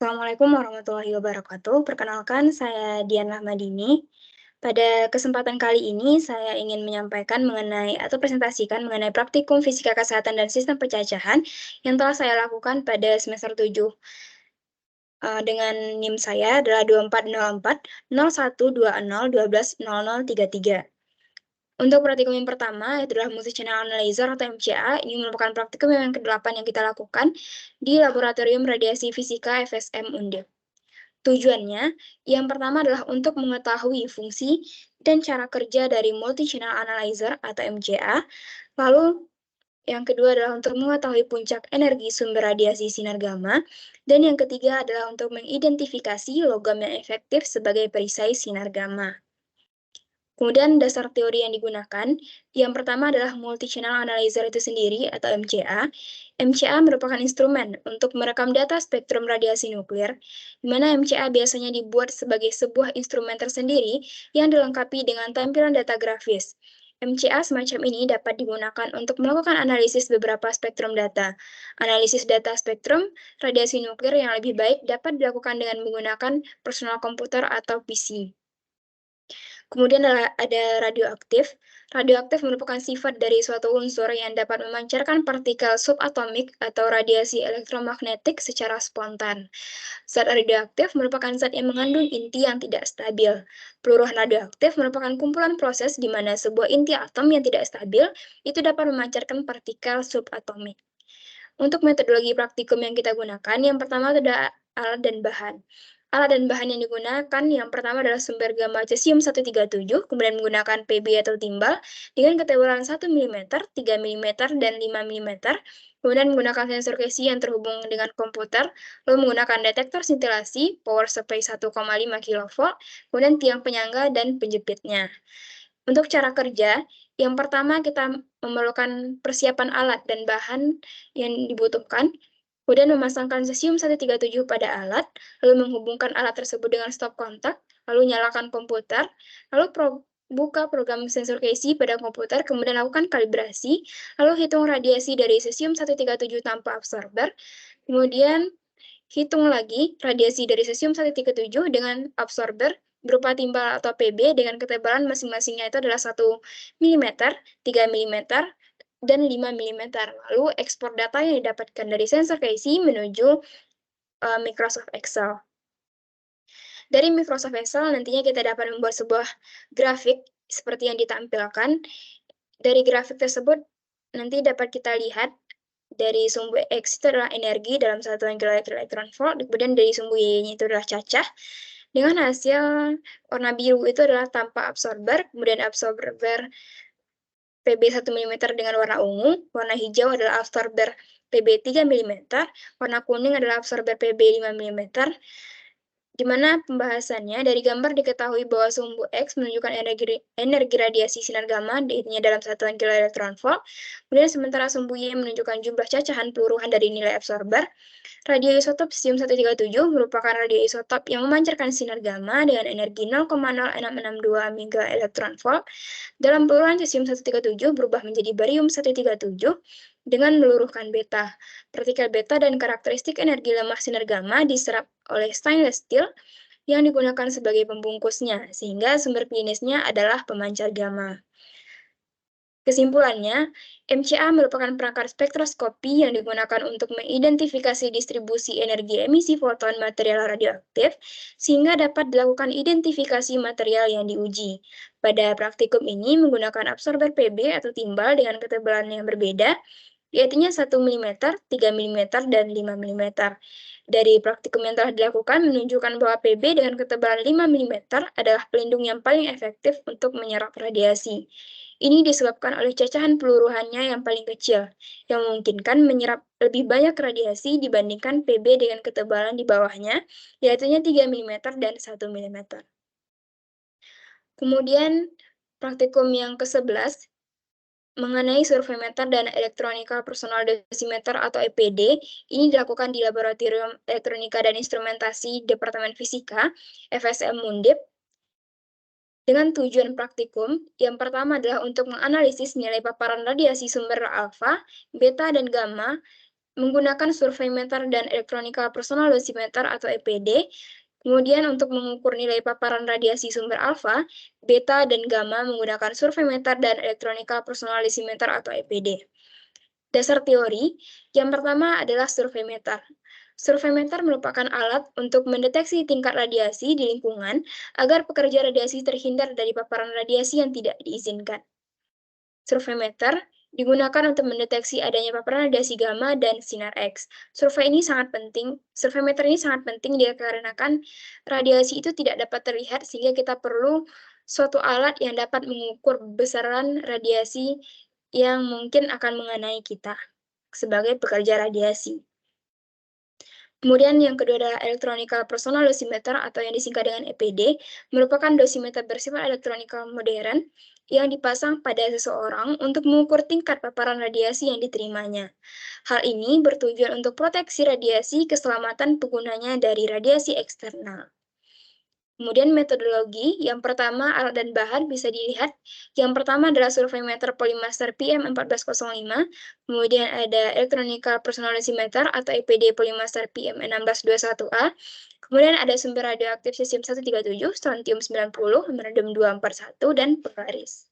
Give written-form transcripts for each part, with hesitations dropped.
Assalamualaikum warahmatullahi wabarakatuh. Perkenalkan, saya Dian Rahmadini. Pada kesempatan kali ini, saya ingin menyampaikan mengenai atau presentasikan mengenai praktikum fisika kesehatan dan sistem percacahan yang telah saya lakukan pada semester 7. Dengan NIM saya adalah 2404 0120 120033. Untuk praktikum yang pertama, itu adalah multi-channel analyzer atau MCA. Ini merupakan praktikum yang ke-8 yang kita lakukan di Laboratorium Radiasi Fisika FSM Undip. Tujuannya, yang pertama adalah untuk mengetahui fungsi dan cara kerja dari multi-channel analyzer atau MCA. Lalu, yang kedua adalah untuk mengetahui puncak energi sumber radiasi sinar gamma. Dan yang ketiga adalah untuk mengidentifikasi logam yang efektif sebagai perisai sinar gamma. Kemudian dasar teori yang digunakan, yang pertama adalah multi-channel analyzer itu sendiri atau MCA. MCA merupakan instrumen untuk merekam data spektrum radiasi nuklir, di mana MCA biasanya dibuat sebagai sebuah instrumen tersendiri yang dilengkapi dengan tampilan data grafis. MCA semacam ini dapat digunakan untuk melakukan analisis beberapa spektrum data. Analisis data spektrum radiasi nuklir yang lebih baik dapat dilakukan dengan menggunakan personal komputer atau PC. Kemudian ada radioaktif. Radioaktif merupakan sifat dari suatu unsur yang dapat memancarkan partikel subatomik atau radiasi elektromagnetik secara spontan. Zat radioaktif merupakan zat yang mengandung inti yang tidak stabil. Peluruhan radioaktif merupakan kumpulan proses di mana sebuah inti atom yang tidak stabil itu dapat memancarkan partikel subatomik. Untuk metodologi praktikum yang kita gunakan, yang pertama adalah alat dan bahan. Alat dan bahan yang digunakan yang pertama adalah sumber gamma cesium-137, kemudian menggunakan PB atau timbal dengan ketebalan 1 mm, 3 mm, dan 5 mm, kemudian menggunakan sensor Casey yang terhubung dengan komputer, lalu menggunakan detektor sintilasi, power supply 1,5 kV, kemudian tiang penyangga dan penjepitnya. Untuk cara kerja, yang pertama kita memerlukan persiapan alat dan bahan yang dibutuhkan, kemudian memasangkan cesium-137 pada alat, lalu menghubungkan alat tersebut dengan stop kontak, lalu nyalakan komputer, lalu buka program sensor Casey pada komputer, kemudian lakukan kalibrasi, lalu hitung radiasi dari cesium-137 tanpa absorber, kemudian hitung lagi radiasi dari cesium-137 dengan absorber berupa timbal atau PB dengan ketebalan masing-masingnya itu adalah 1 mm, 3 mm, dan 5 mm. Lalu ekspor data yang didapatkan dari sensor Casey menuju Microsoft Excel. Dari Microsoft Excel nantinya kita dapat membuat sebuah grafik seperti yang ditampilkan. Dari grafik tersebut nanti dapat kita lihat dari sumbu X itu adalah energi dalam satuan kiloelektron volt, kemudian dari sumbu Y-nya itu adalah cacah, dengan hasil warna biru itu adalah tanpa absorber, kemudian absorber PB 1 mm dengan warna ungu, warna hijau adalah absorber PB 3 mm, warna kuning adalah absorber PB 5 mm, di mana pembahasannya dari gambar diketahui bahwa sumbu X menunjukkan energi radiasi sinar gamma, intinya dalam satuan kiloelektron volt, kemudian sementara sumbu Y menunjukkan jumlah cacahan peluruhan dari nilai absorber. Radioisotop cesium-137 merupakan radioisotop yang memancarkan sinar gamma dengan energi 0,0662 MeV. Dalam peluruhan cesium-137 berubah menjadi barium-137 dengan meluruhkan beta. Partikel beta dan karakteristik energi lemah sinar gamma diserap oleh stainless steel yang digunakan sebagai pembungkusnya, sehingga sumber klinisnya adalah pemancar gamma. Kesimpulannya, MCA merupakan perangkat spektroskopi yang digunakan untuk mengidentifikasi distribusi energi emisi foton material radioaktif, sehingga dapat dilakukan identifikasi material yang diuji. Pada praktikum ini menggunakan absorber PB atau timbal dengan ketebalan yang berbeda, yaitu 1 mm, 3 mm, dan 5 mm. Dari praktikum yang telah dilakukan menunjukkan bahwa PB dengan ketebalan 5 mm adalah pelindung yang paling efektif untuk menyerap radiasi. Ini disebabkan oleh cacahan peluruhannya yang paling kecil, yang memungkinkan menyerap lebih banyak radiasi dibandingkan PB dengan ketebalan di bawahnya, yaitu 3 mm dan 1 mm. Kemudian praktikum yang ke-11 mengenai survei meter dan elektronika personal dosimeter atau EPD, ini dilakukan di Laboratorium Elektronika dan Instrumentasi Departemen Fisika, FSM Undip, dengan tujuan praktikum. Yang pertama adalah untuk menganalisis nilai paparan radiasi sumber alfa, beta, dan gamma menggunakan surveimeter dan electronical personal dosimeter atau EPD. Kemudian untuk mengukur nilai paparan radiasi sumber alfa, beta, dan gamma menggunakan surveimeter dan electronical personal dosimeter atau EPD. Dasar teori, yang pertama adalah surveimeter. Surveimeter merupakan alat untuk mendeteksi tingkat radiasi di lingkungan agar pekerja radiasi terhindar dari paparan radiasi yang tidak diizinkan. Surveimeter digunakan untuk mendeteksi adanya paparan radiasi gamma dan sinar X. Surveimeter ini sangat penting dikarenakan radiasi itu tidak dapat terlihat sehingga kita perlu suatu alat yang dapat mengukur besaran radiasi yang mungkin akan mengenai kita sebagai pekerja radiasi. Kemudian yang kedua adalah electronical personal dosimeter atau yang disingkat dengan EPD, merupakan dosimeter bersifat elektronika modern yang dipasang pada seseorang untuk mengukur tingkat paparan radiasi yang diterimanya. Hal ini bertujuan untuk proteksi radiasi keselamatan penggunanya dari radiasi eksternal. Kemudian metodologi, yang pertama alat dan bahan bisa dilihat. Yang pertama adalah surveimeter Polymaster PM1405, kemudian ada Electronical Personal Dosimeter atau EPD Polymaster PM1621A, kemudian ada sumber radioaktif cesium 137, strontium 90, radium 241, dan penggaris.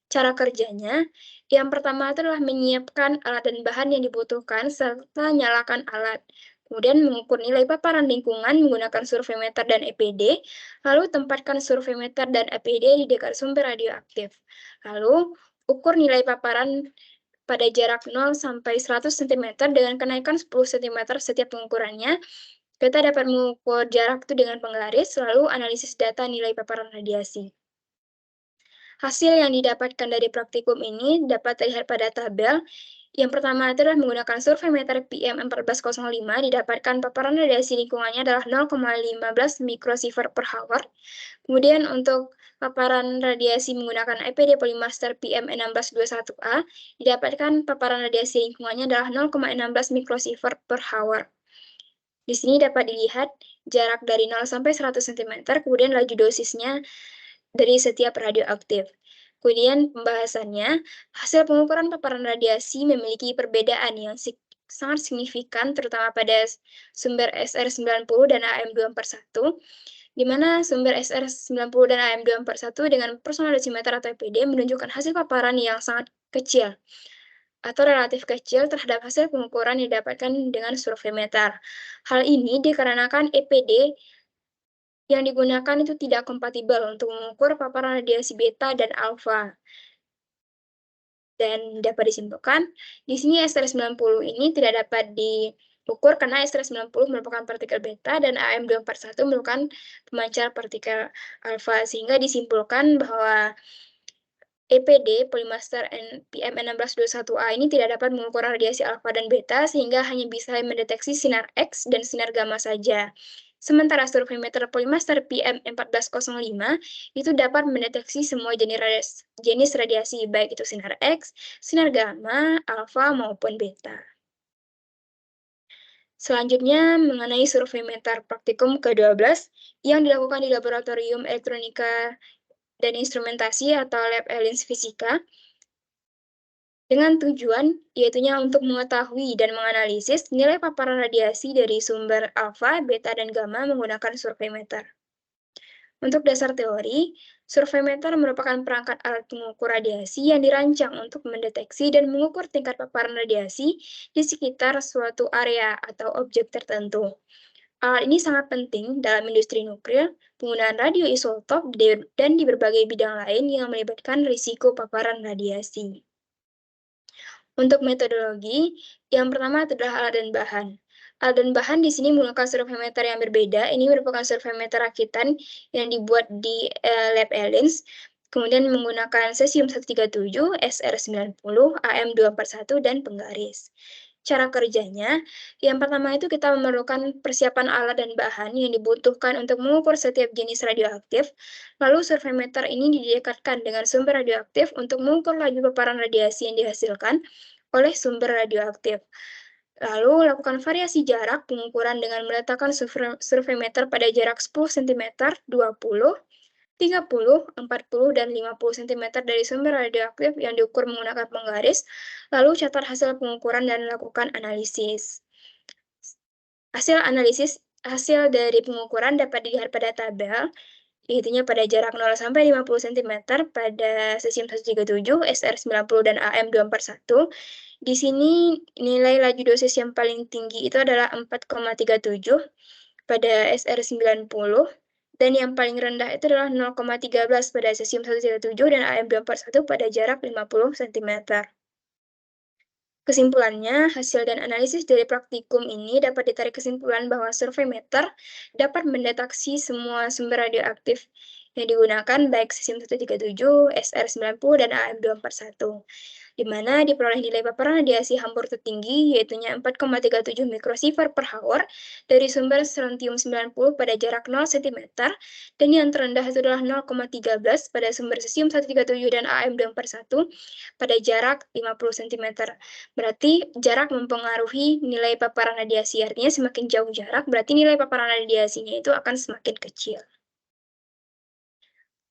Cara kerjanya, yang pertama adalah menyiapkan alat dan bahan yang dibutuhkan serta nyalakan alat. Kemudian mengukur nilai paparan lingkungan menggunakan surveimeter dan EPD, lalu tempatkan surveimeter dan EPD di dekat sumber radioaktif. Lalu ukur nilai paparan pada jarak 0 sampai 100 cm dengan kenaikan 10 cm setiap pengukurannya. Kita dapat mengukur jarak itu dengan penggaris, lalu analisis data nilai paparan radiasi. Hasil yang didapatkan dari praktikum ini dapat terlihat pada tabel. Yang pertama adalah menggunakan surveimeter PM1405, didapatkan paparan radiasi lingkungannya adalah 0,15 mikrosievert per hour. Kemudian untuk paparan radiasi menggunakan EPD Polymaster PM1621A, didapatkan paparan radiasi lingkungannya adalah 0,16 mikrosievert per hour. Di sini dapat dilihat jarak dari 0 sampai 100 cm, kemudian laju dosisnya dari setiap radioaktif. Kemudian pembahasannya, hasil pengukuran paparan radiasi memiliki perbedaan yang sangat signifikan, terutama pada sumber SR90 dan AM241, di mana sumber SR90 dan AM241 dengan personal dosimeter atau EPD menunjukkan hasil paparan yang sangat kecil atau relatif kecil terhadap hasil pengukuran yang didapatkan dengan surveimeter. Hal ini dikarenakan EPD yang digunakan itu tidak kompatibel untuk mengukur paparan radiasi beta dan alfa. Dan dapat disimpulkan, di sini SR90 ini tidak dapat diukur karena SR90 merupakan partikel beta dan AM241 merupakan pemancar partikel alfa, sehingga disimpulkan bahwa EPD, Polymaster PM1621A ini tidak dapat mengukur radiasi alfa dan beta, sehingga hanya bisa mendeteksi sinar X dan sinar gamma saja. Sementara surveimeter Polymaster PM1405 itu dapat mendeteksi semua jenis radiasi, baik itu sinar X, sinar gamma, alfa, maupun beta. Selanjutnya, mengenai surveimeter praktikum ke-12 yang dilakukan di Laboratorium Elektronika dan Instrumentasi atau Lab Elins Fisika, dengan tujuan yaitunya untuk mengetahui dan menganalisis nilai paparan radiasi dari sumber alfa, beta, dan gamma menggunakan surveimeter. Untuk dasar teori, surveimeter merupakan perangkat alat pengukur radiasi yang dirancang untuk mendeteksi dan mengukur tingkat paparan radiasi di sekitar suatu area atau objek tertentu. Alat ini sangat penting dalam industri nuklir, penggunaan radioisotop, dan di berbagai bidang lain yang melibatkan risiko paparan radiasi. Untuk metodologi, yang pertama adalah alat dan bahan. Alat dan bahan di sini menggunakan surveimeter yang berbeda. Ini merupakan surveimeter rakitan yang dibuat di Lab Elins, kemudian menggunakan cesium 137, SR90, AM241, dan penggaris. Cara kerjanya, yang pertama itu kita memerlukan persiapan alat dan bahan yang dibutuhkan untuk mengukur setiap jenis radioaktif, lalu surveimeter ini didekatkan dengan sumber radioaktif untuk mengukur laju paparan radiasi yang dihasilkan oleh sumber radioaktif. Lalu lakukan variasi jarak pengukuran dengan meletakkan surveimeter pada jarak 10 cm, 20, 30, 40, dan 50 cm dari sumber radioaktif yang diukur menggunakan penggaris, lalu catat hasil pengukuran dan lakukan analisis. Hasil dari pengukuran dapat dilihat pada tabel, yaitu pada jarak 0 sampai 50 cm pada cesium 137, SR90, dan AM241. Di sini nilai laju dosis yang paling tinggi itu adalah 4,37 pada SR90, dan yang paling rendah itu adalah 0,13 pada cesium 137 dan AM241 pada jarak 50 cm. Kesimpulannya, hasil dan analisis dari praktikum ini dapat ditarik kesimpulan bahwa survei meter dapat mendeteksi semua sumber radioaktif yang digunakan, baik cesium 137, SR90, dan AM241, di mana diperoleh nilai paparan radiasi Hambur tertinggi, yaitu 4,37 mikrosievert per hour dari sumber strontium 90 pada jarak 0 cm, dan yang terendah itu adalah 0,13 pada sumber cesium 137 dan AM241 pada jarak 50 cm. Berarti jarak mempengaruhi nilai paparan radiasi, artinya semakin jauh jarak, berarti nilai paparan radiasinya itu akan semakin kecil.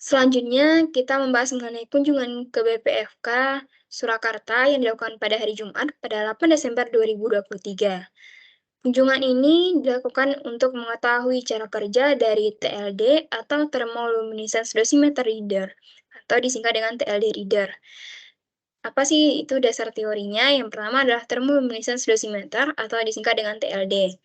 Selanjutnya, kita membahas mengenai kunjungan ke BPFK Surakarta yang dilakukan pada hari Jumat pada 8 Desember 2023. Kunjungan ini dilakukan untuk mengetahui cara kerja dari TLD atau Thermoluminescence Dosimeter Reader, atau disingkat dengan TLD Reader. Apa sih itu dasar teorinya? Yang pertama adalah Thermoluminescence Dosimeter atau disingkat dengan TLD.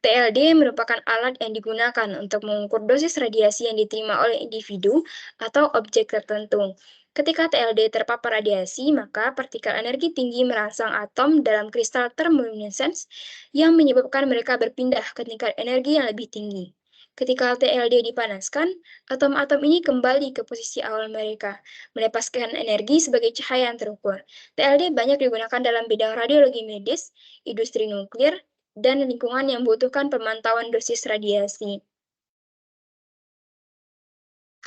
TLD merupakan alat yang digunakan untuk mengukur dosis radiasi yang diterima oleh individu atau objek tertentu. Ketika TLD terpapar radiasi, maka partikel energi tinggi merangsang atom dalam kristal thermoluminescence yang menyebabkan mereka berpindah ke tingkat energi yang lebih tinggi. Ketika TLD dipanaskan, atom-atom ini kembali ke posisi awal mereka, melepaskan energi sebagai cahaya yang terukur. TLD banyak digunakan dalam bidang radiologi medis, industri nuklir, dan lingkungan yang membutuhkan pemantauan dosis radiasi.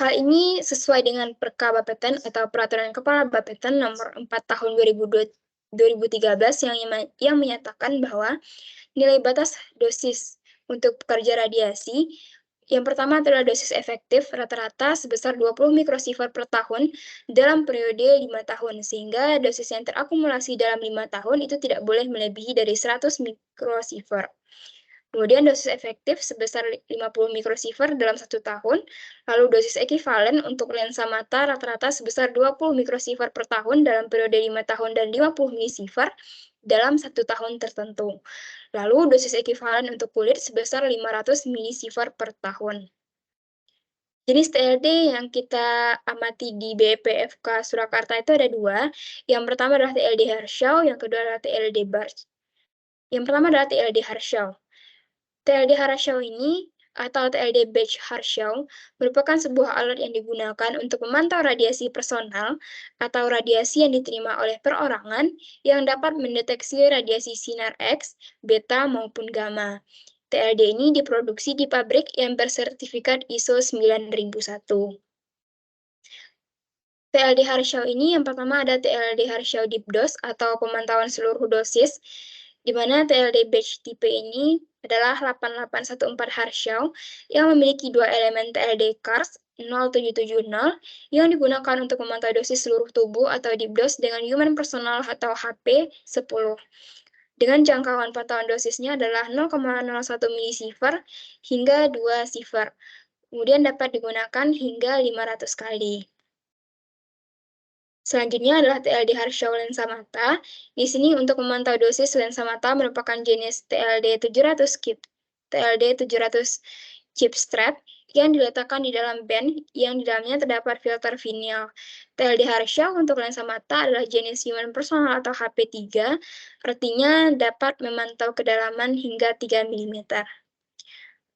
Hal ini sesuai dengan Perka Bapeten atau Peraturan Kepala Bapeten Nomor 4 Tahun 2013 yang menyatakan bahwa nilai batas dosis untuk pekerja radiasi yang pertama adalah dosis efektif rata-rata sebesar 20 mikrosievert per tahun dalam periode 5 tahun, sehingga dosis yang terakumulasi dalam 5 tahun itu tidak boleh melebihi dari 100 mikrosievert. Kemudian dosis efektif sebesar 50 mikrosievert dalam 1 tahun, lalu dosis ekivalen untuk lensa mata rata-rata sebesar 20 mikrosievert per tahun dalam periode 5 tahun dan 50 milisievert dalam 1 tahun tertentu. Lalu dosis ekivalen untuk kulit sebesar 500 milisievert per tahun. Jenis TLD yang kita amati di BPFK Surakarta itu ada dua. Yang pertama adalah TLD Harshau, yang kedua adalah TLD Bartsch. Yang pertama adalah TLD Harshau. TLD Harshau ini atau TLD Bartsch-Harshau merupakan sebuah alat yang digunakan untuk memantau radiasi personal atau radiasi yang diterima oleh perorangan yang dapat mendeteksi radiasi sinar X, beta, maupun gamma. TLD ini diproduksi di pabrik yang bersertifikat ISO 9001. TLD Harshau ini yang pertama ada TLD Harshau Deep Dose atau pemantauan seluruh dosis, di mana TLD Bartsch tipe ini adalah 8814 Harshau yang memiliki dua elemen TLD CARS 0770 yang digunakan untuk memantau dosis seluruh tubuh atau deep dose dengan human personal atau HP 10. Dengan jangkauan pantauan dosisnya adalah 0,01 milisievert hingga 2 sievert. Kemudian dapat digunakan hingga 500 kali. Selanjutnya adalah TLD Harshau lensa mata. Di sini untuk memantau dosis lensa mata merupakan jenis TLD 700 chip strap yang diletakkan di dalam band yang di dalamnya terdapat filter vinyl. TLD Harshau untuk lensa mata adalah jenis human personal atau HP3, artinya dapat memantau kedalaman hingga 3 mm.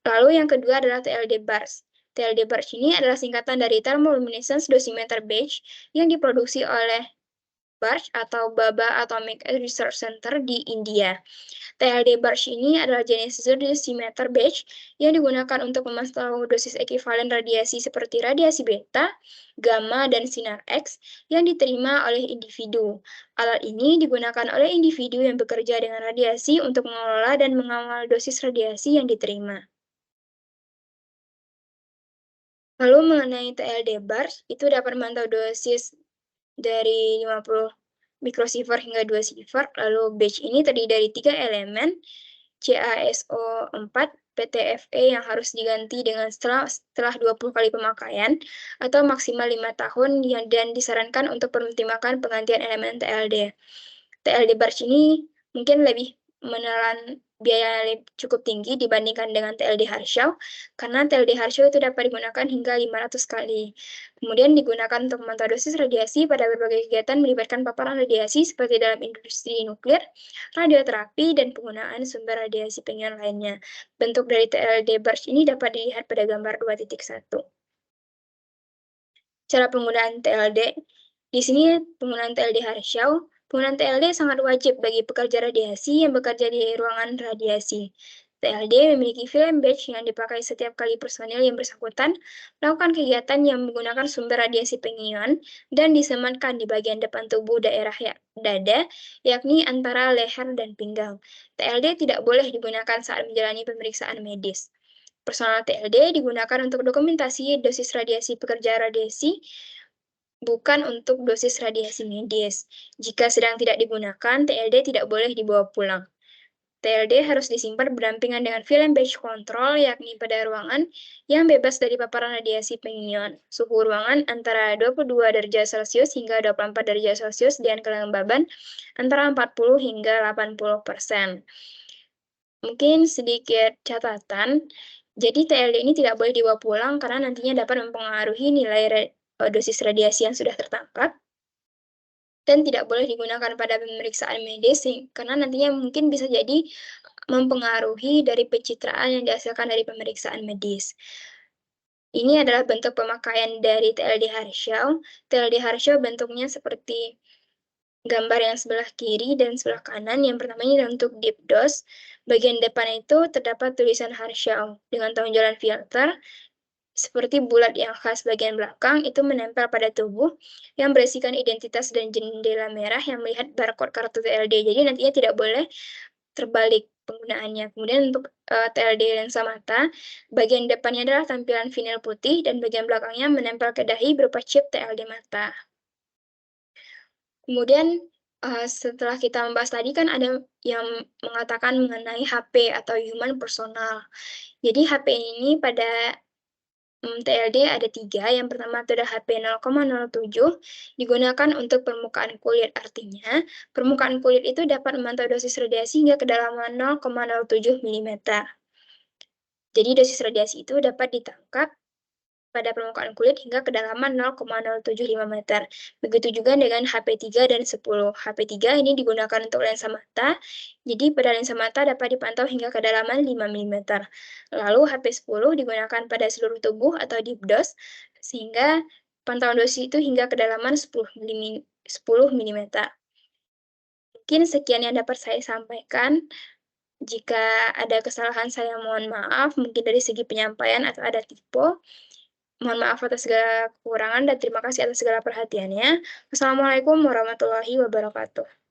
Lalu yang kedua adalah TLD Bartsch. TLD Bartsch ini adalah singkatan dari Thermoluminescence Dosimeter Bartsch yang diproduksi oleh Bartsch atau Bhabha Atomic Research Center di India. TLD Bartsch ini adalah jenis dosimeter Bartsch yang digunakan untuk memantau dosis ekivalen radiasi seperti radiasi beta, gamma, dan sinar X yang diterima oleh individu. Alat ini digunakan oleh individu yang bekerja dengan radiasi untuk mengelola dan mengawal dosis radiasi yang diterima. Lalu mengenai TLD bar, itu dapat memantau dosis dari 50 mikrosievert hingga 2 sievert, lalu batch ini terdiri dari 3 elemen, CaSO4, PTFE yang harus diganti dengan setelah 20 kali pemakaian atau maksimal 5 tahun dan disarankan untuk mempertimbangkan penggantian elemen TLD. TLD batch ini mungkin lebih menelan biaya cukup tinggi dibandingkan dengan TLD Harshau, karena TLD Harshau itu dapat digunakan hingga 500 kali. Kemudian digunakan untuk memantau dosis radiasi pada berbagai kegiatan melibatkan paparan radiasi seperti dalam industri nuklir, radioterapi, dan penggunaan sumber radiasi pengion lainnya. Bentuk dari TLD batch ini dapat dilihat pada gambar 2.1. Cara penggunaan TLD, di sini penggunaan TLD Harshau, penggunaan TLD sangat wajib bagi pekerja radiasi yang bekerja di ruangan radiasi. TLD memiliki film batch yang dipakai setiap kali personil yang bersangkutan melakukan kegiatan yang menggunakan sumber radiasi pengion dan disematkan di bagian depan tubuh daerah dada, yakni antara leher dan pinggang. TLD tidak boleh digunakan saat menjalani pemeriksaan medis. Personal TLD digunakan untuk dokumentasi dosis radiasi pekerja radiasi, bukan untuk dosis radiasi medis. Jika sedang tidak digunakan, TLD tidak boleh dibawa pulang. TLD harus disimpan berdampingan dengan film batch control, yakni pada ruangan yang bebas dari paparan radiasi pengion. Suhu ruangan antara 22 derajat Celcius hingga 24 derajat Celcius dengan kelembaban antara 40 hingga 80%. Mungkin sedikit catatan, jadi TLD ini tidak boleh dibawa pulang karena nantinya dapat mempengaruhi nilai dosis radiasi yang sudah tertangkap, dan tidak boleh digunakan pada pemeriksaan medis karena nantinya mungkin bisa jadi mempengaruhi dari pencitraan yang dihasilkan dari pemeriksaan medis. Ini adalah bentuk pemakaian dari TLD Harshau. TLD Harshau bentuknya seperti gambar yang sebelah kiri dan sebelah kanan. Yang pertama ini untuk deep dose. Bagian depan itu terdapat tulisan Harshau dengan tonjolan filter seperti bulat yang khas bagian belakang itu menempel pada tubuh yang berisikan identitas dan jendela merah yang melihat barcode kartu TLD. Jadi nantinya tidak boleh terbalik penggunaannya. Kemudian untuk TLD lensa mata, bagian depannya adalah tampilan vinil putih dan bagian belakangnya menempel ke dahi berupa chip TLD mata. Kemudian setelah kita membahas tadi kan ada yang mengatakan mengenai HP atau human personal. Jadi HP ini pada TLD ada 3, yang pertama itu ada HP 0,07, digunakan untuk permukaan kulit. Artinya, permukaan kulit itu dapat memantau dosis radiasi hingga kedalaman 0,07 mm. Jadi dosis radiasi itu dapat ditangkap pada permukaan kulit hingga kedalaman 0,075 meter. Begitu juga dengan HP3 dan 10. HP3 ini digunakan untuk lensa mata, jadi pada lensa mata dapat dipantau hingga kedalaman 5 mm. Lalu HP10 digunakan pada seluruh tubuh atau deep dose, sehingga pantauan dosis itu hingga kedalaman 10 mm. Mungkin sekian yang dapat saya sampaikan. Jika ada kesalahan saya mohon maaf, mungkin dari segi penyampaian atau ada typo. Mohon maaf atas segala kekurangan dan terima kasih atas segala perhatiannya. Wassalamualaikum warahmatullahi wabarakatuh.